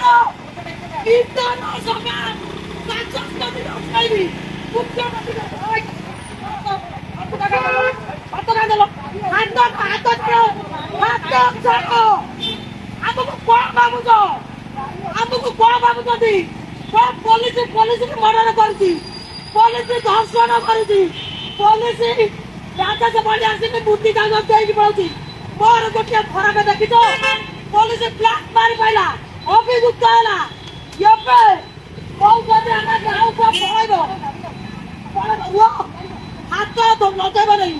ମୋର କୀର୍ତ୍ତନ ସଭା ବାଚସ୍ପତି ନଥାଇବି ମୁଖ୍ୟମନ୍ତ୍ରୀ ଆମକୁ କଣ ଭାବୁଛନ୍ତି? ପୋଲିସ ମର୍ଡର କରୁଛି, ପୋଲିସ ଧର୍ଷଣ କରୁଛି, ପୋଲିସ ରାଜା ଭଳି ଆସିକି ବୁଦ୍ଧି କାଗଜ ଦେଇକି ପଳଉଛି। ମୋର ଗୋଟିଏ ଖରାପ ଦେଖିଛ, ପୋଲିସ ବ୍ଲାକ୍ ମାରି ପାଇଲା, ଅଭିଯୁକ୍ତ ହେଲା। ଏବେ କହୁଛନ୍ତି ଆମେ ଆଉ କଣ ପଳେଇବ, ହାତ ଲଗେଇବ ନାହିଁ,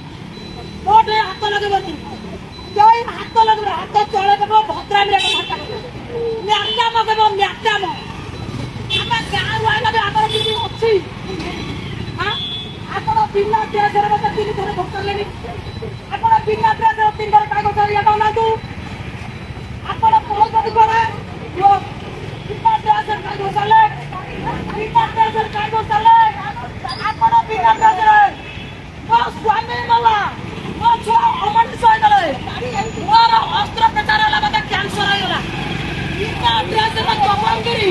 ମୋଟେ ହାତ ଲଗେଇବନି, କେହି ହାତ ଲଗେଇବ, ହାତ ତଳେ ଦେବ ଭଦ୍ରାମୀରେ ମ୍ୟାଟାମ ଦେବ, ମ୍ୟାଟାମ। ଆମେ ଗାଁରୁ ଆଇଲା ବି ଆମର କିଛି ଅଛି। ଆପଣ ବିନା ଡ୍ରେସରେ ମତେ 3 ଥର ଭୋକାରିଲେଣି, ଆପଣ ବିନା ଡ୍ରେସରେ 3 ଥର କାଗଜ ଇଏ ଦଉନାହାନ୍ତି। ଆପଣ କହୁଛନ୍ତି କଣ ବିନା ଡ୍ରେସରେ କାଗଜ ଚାଲେ, ବିନା ଡ୍ରେସରେ କାଗଜ ଚାଲେ। ଆପଣ ବିନା ଡ୍ରେସରେ, ମୋ ସ୍ୱାମୀ ମଲା, ମୋ ଛୁଆ ଅମଣିଷ ହେଇଗଲେ, ମୋର ଅସ୍ତ୍ରୋପଚାର ହେଲା, ମତେ କ୍ୟାନ୍ସର ହେଇଗଲା। ବିନା ଡ୍ରେସରେ ଦବଙ୍ଗିରି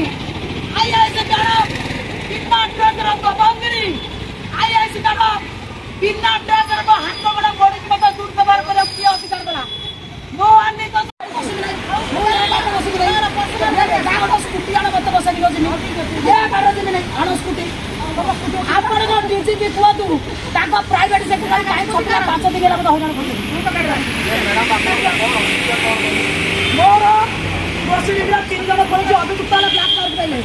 IAS ମ୍ୟାଡମ, ବିନା ଡ୍ରେସରେ ଦବଙ୍ଗିରି IAS ମ୍ୟାଡମ, ବିନା ଡ୍ରେସରେ ମୋ ହାତ ଗୋଡ ମୋଡିକି ମତେ ଦୁର୍ବ୍ୟବହାର କରିବାକୁ କିଏ ଅଧିକାର ଦେଲା? ମୋ ଆନି ତ ସ୍କୁଟି ଆଣ ମତେ ବସେଇକି ସ୍କୁଟି ଆପଣଙ୍କ DGP କୁହନ୍ତୁ ତାଙ୍କ ପ୍ରାଇଭେଟ ସେକ୍ରେଟାରୀ କାହିଁ ଛୋଟିଆ 5 ଦିନ ହେଲା ମତେ ହଇରାଣ କରୁଛନ୍ତି। ମୋର 3 ଜଣ ପୋଲିସ ଅଭିଯୁକ୍ତ ହେଲା ବ୍ଲାକ୍ ମାର୍କ ପାଇଲେ।